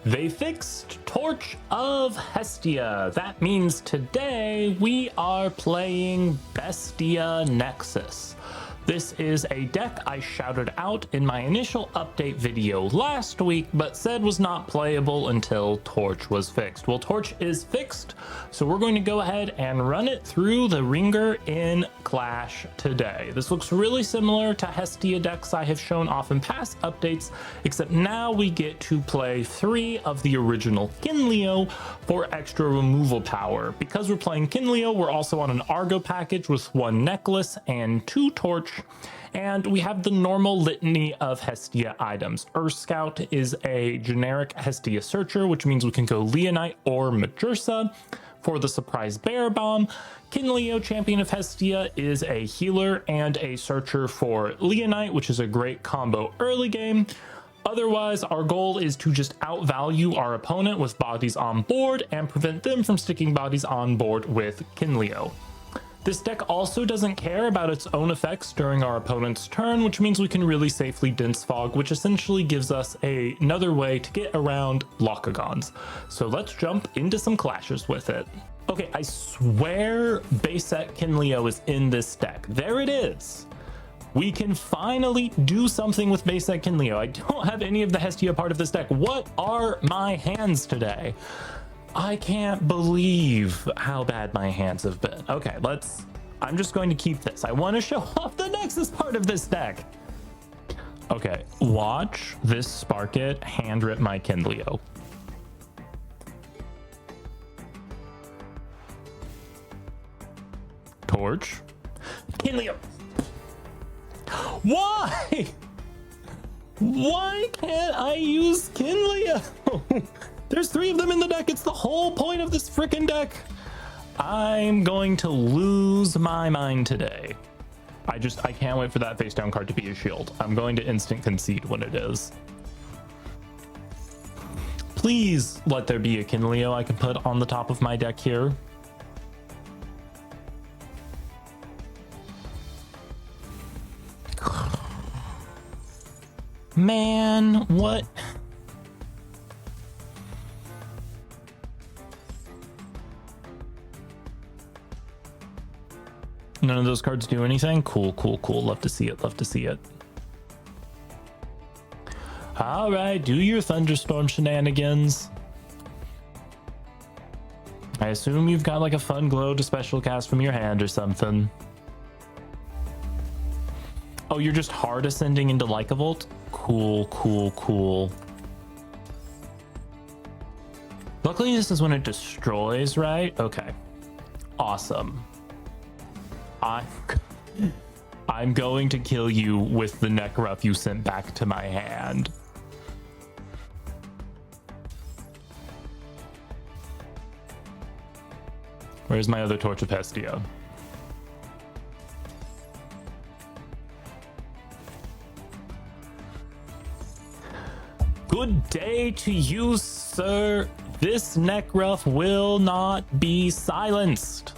They fixed Torch of Hestia. That means today we are playing Bestia Nexus. This is a deck I shouted out in my initial update video last week, but said was not playable until Torch was fixed. Well, Torch is fixed, so we're going to go ahead and run it through the ringer in Clash today. This looks really similar to Hestia decks I have shown off in past updates, except now we get to play 3 of the original Kindleo for extra removal power. Because we're playing Kindleo, we're also on an Argo package with 1 necklace and 2 torch. And we have the normal litany of Hestia items. Earth Scout is a generic Hestia searcher, which means we can go Leonite or Majursa. For the surprise bear bomb, Kindleo, champion of Hestia, is a healer and a searcher for Leonite, which is a great combo early game. Otherwise, our goal is to just outvalue our opponent with bodies on board and prevent them from sticking bodies on board with Kindleo. This deck also doesn't care about its own effects during our opponent's turn, which means we can really safely Dense Fog, which essentially gives us another way to get around Lockagons. So let's jump into some clashes with it. Okay, I swear base set Kindleo is in this deck. There it is. We can finally do something with base set Kindleo. I don't have any of the Hestia part of this deck. What are my hands today? I can't believe how bad my hands have been. Okay, I'm just going to keep this. I want to show off the Nexus part of this deck. Okay, watch this Sparkit hand rip my Kindleo. Torch. Kindleo. Why? Why can't I use Kindleo? There's 3 of them in the deck. It's the whole point of this freaking deck. I'm going to lose my mind today. I can't wait for that face down card to be a shield. I'm going to instant concede when it is. Please let there be a Kindleo I can put on the top of my deck here. Man, what? None of those cards do anything? Cool, cool, cool. Love to see it, love to see it. All right, do your thunderstorm shenanigans. I assume you've got like a fun glow to special cast from your hand or something. Oh, you're just hard ascending into Lycavolt? Cool, cool, cool. Luckily, this is when it destroys, right? Okay. Awesome. I'm going to kill you with the neck ruff you sent back to my hand. Where's my other Torch of Hestia? Good day to you, sir. This neck ruff will not be silenced.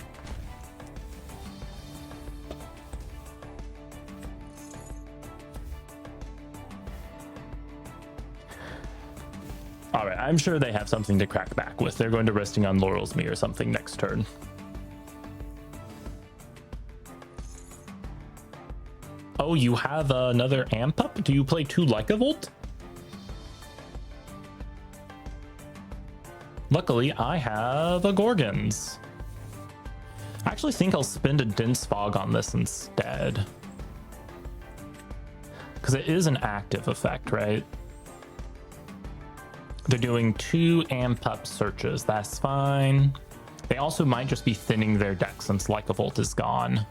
All right, I'm sure they have something to crack back with. They're going to Resting on Laurels me or something next turn. Oh, you have another amp up? Do you play 2 Lycavolt? Luckily, I have a Gorgons. I actually think I'll spend a Dense Fog on this instead. Because it is an active effect, right? They're doing 2 amp up searches. That's fine. They also might just be thinning their deck since Lycavolt is gone.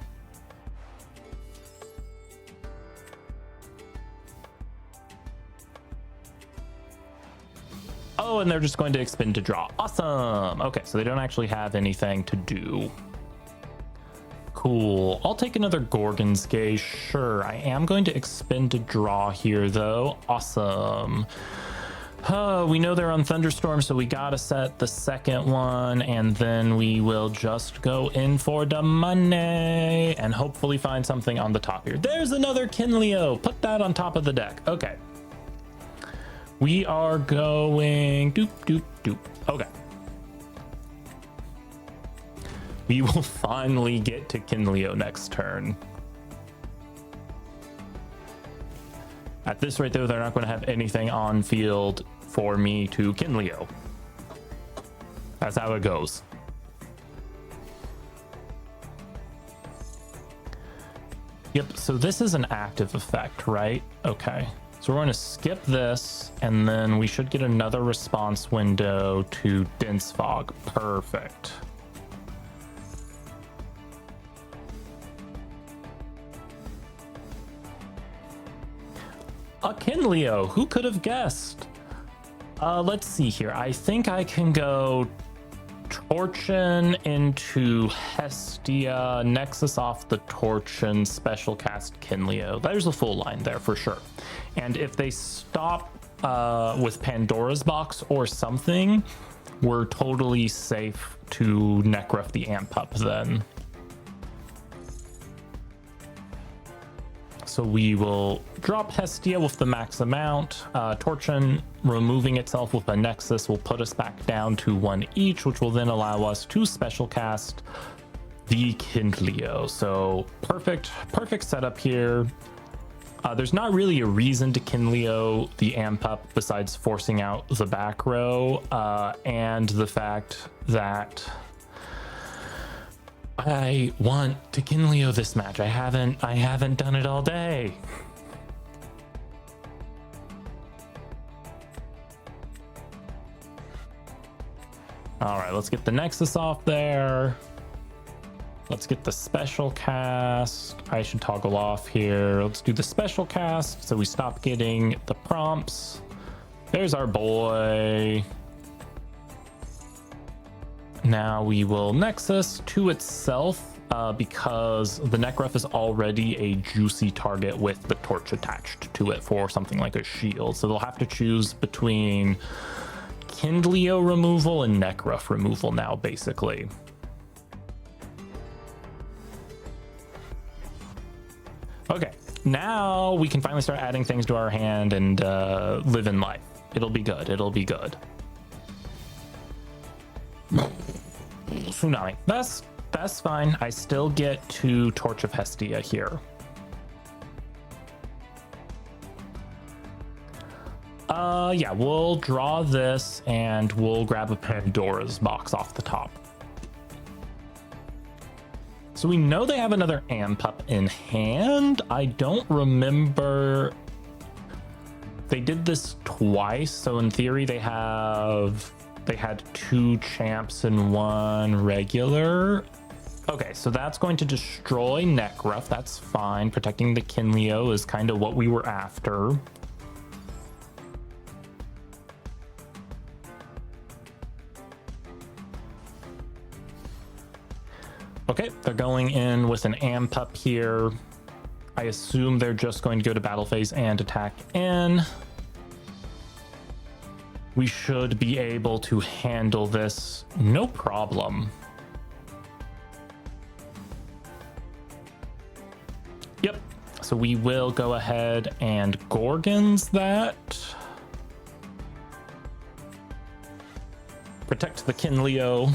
Oh, and they're just going to expend to draw. Awesome. Okay, so they don't actually have anything to do. Cool. I'll take another Gorgon's Gaze. Sure. I am going to expend to draw here, though. Awesome. We know they're on Thunderstorm, so we gotta set the second one, and then we will just go in for the money and hopefully find something on the top here. There's another Kindleo. Put that on top of the deck. Okay. We are going doop, doop, doop. Okay. We will finally get to Kindleo next turn. At this rate, though, they're not going to have anything on field for me to Kindleo. That's how it goes. Yep, so this is an active effect, right? Okay. So we're going to skip this, and then we should get another response window to Dense Fog. Perfect. A Kindleo, who could have guessed? Let's see here. I think I can go Torchin into Hestia, Nexus off the Torchin, special cast Kindleo. There's a full line there for sure. And if they stop with Pandora's Box or something, we're totally safe to Necruff the Amp up then. So we will drop Hestia with the max amount. Torchin removing itself with a Nexus will put us back down to 1 each, which will then allow us to special cast the Kindleo. So perfect setup here. There's not really a reason to Kindleo the Amp up besides forcing out the back row and the fact that I want to Kindleo this match. I haven't done it all day. All right, let's get the Nexus off there. Let's get the special cast. I should toggle off here. Let's do the special cast so we stop getting the prompts. There's our boy. Now we will Nexus to itself because the Necruff is already a juicy target with the torch attached to it for something like a shield. So they'll have to choose between Kindleo removal and Necruff removal now, basically. Okay, now we can finally start adding things to our hand and live in life. It'll be good. It'll be good. Tsunami. That's fine. I still get to Torch of Hestia here. Yeah, we'll draw this and we'll grab a Pandora's box off the top. So we know they have another Amp up in hand. I don't remember. They did this twice, so in theory they had 2 champs and 1 regular. Okay, so that's going to destroy Necruff. That's fine. Protecting the Kindleo is kind of what we were after. Okay, they're going in with an Amp up here. I assume they're just going to go to battle phase and attack in. We should be able to handle this no problem. Yep, so we will go ahead and Gorgons that. Protect the Kindleo.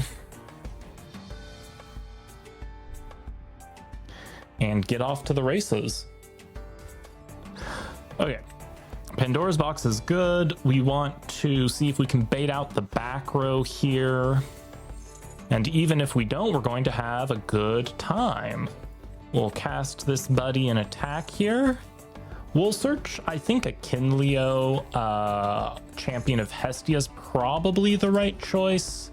And get off to the races. Okay. Pandora's box is good. We want to see if we can bait out the back row here. And even if we don't, we're going to have a good time. We'll cast this buddy and attack here. We'll search, I think a Kindleo Champion of Hestia is probably the right choice.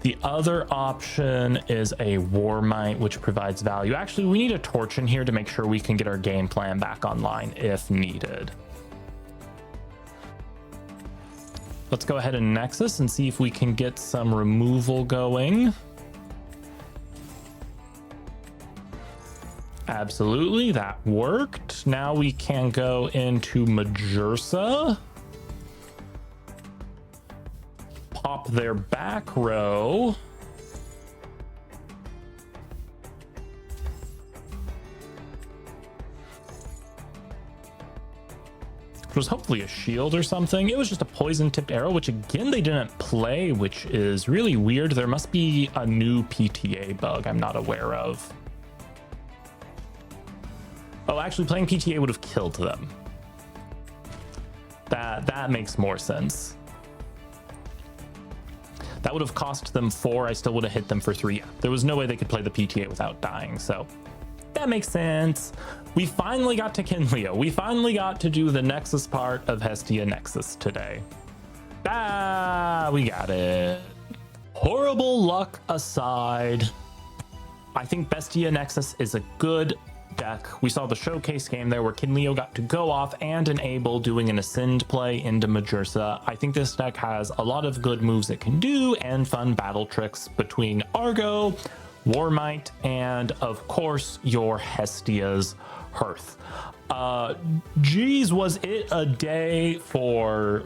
The other option is a Warmite, which provides value. Actually, we need a Torch in here to make sure we can get our game plan back online if needed. Let's go ahead and Nexus and see if we can get some removal going. Absolutely, that worked. Now we can go into Majursa. Pop their back row. which was hopefully a shield or something. It was just a poison tipped arrow, which again, they didn't play, which is really weird. There must be a new PTA bug I'm not aware of. Oh, actually playing PTA would have killed them. That makes more sense. That would have cost them 4. I still would have hit them for 3. There was no way they could play the PTA without dying, so that makes sense. We finally got to Kindleo. We finally got to do the Nexus part of Hestia Nexus today. We got it. Horrible luck aside, I think Bestia Nexus is a good deck. We saw the showcase game there where Kindleo got to go off and enable doing an Ascend play into Majursa. I think this deck has a lot of good moves it can do and fun battle tricks between Argo, Warmight, and of course your Hestia's Hearth. Geez, was it a day for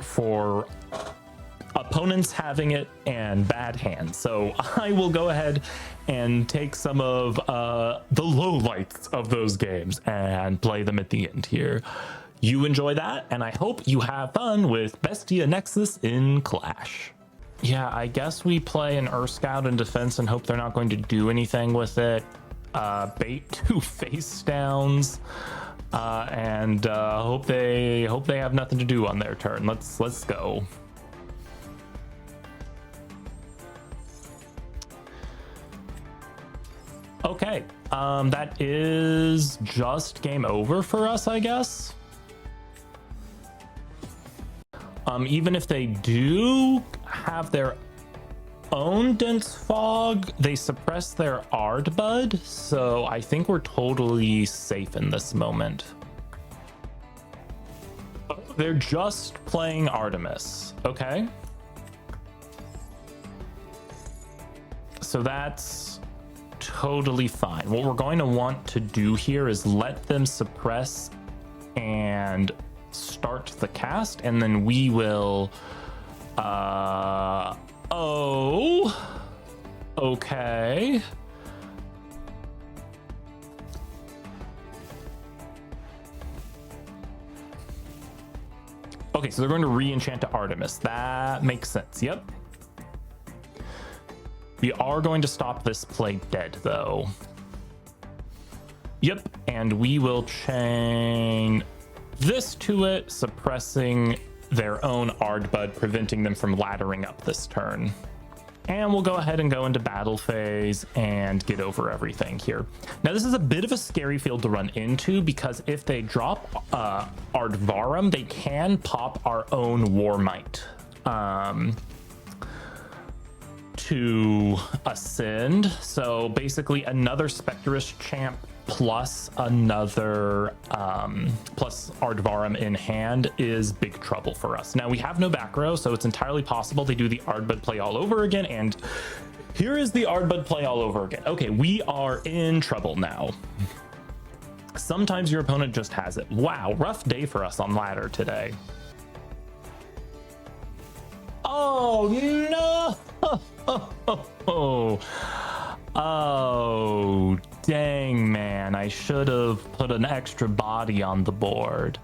opponents having it and bad hands. So I will go ahead and take some of the lowlights of those games and play them at the end here. You enjoy that, and I hope you have fun with Bestia Nexus in Clash. Yeah, I guess we play an Earth Scout in defense and hope they're not going to do anything with it. Bait 2 face downs, and hope they have nothing to do on their turn. Let's go. Okay, that is just game over for us, I guess. Even if they do have their own dense fog, they suppress their Ardbud, so I think we're totally safe in this moment. They're just playing Artemis, okay? So that's totally fine. What we're going to want to do here is let them suppress and start the cast, and then we will okay. Okay, so they're going to re-enchant to Artemis. That makes sense. Yep. We are going to stop this play dead, though. Yep, and we will chain this to it, suppressing their own Ardbud, preventing them from laddering up this turn. And we'll go ahead and go into battle phase and get over everything here. Now, this is a bit of a scary field to run into, because if they drop Ardvarum, they can pop our own Warmight to ascend. So basically another Spectrus champ plus another plus Ardvarum in hand is big trouble for us. Now, we have no back row, so it's entirely possible they do the Ardbud play all over again, and here is the Ardbud play all over again. Okay, we are in trouble now. Sometimes your opponent just has it. Wow, rough day for us on ladder today. Oh no! Oh, dang, man. I should have put an extra body on the board.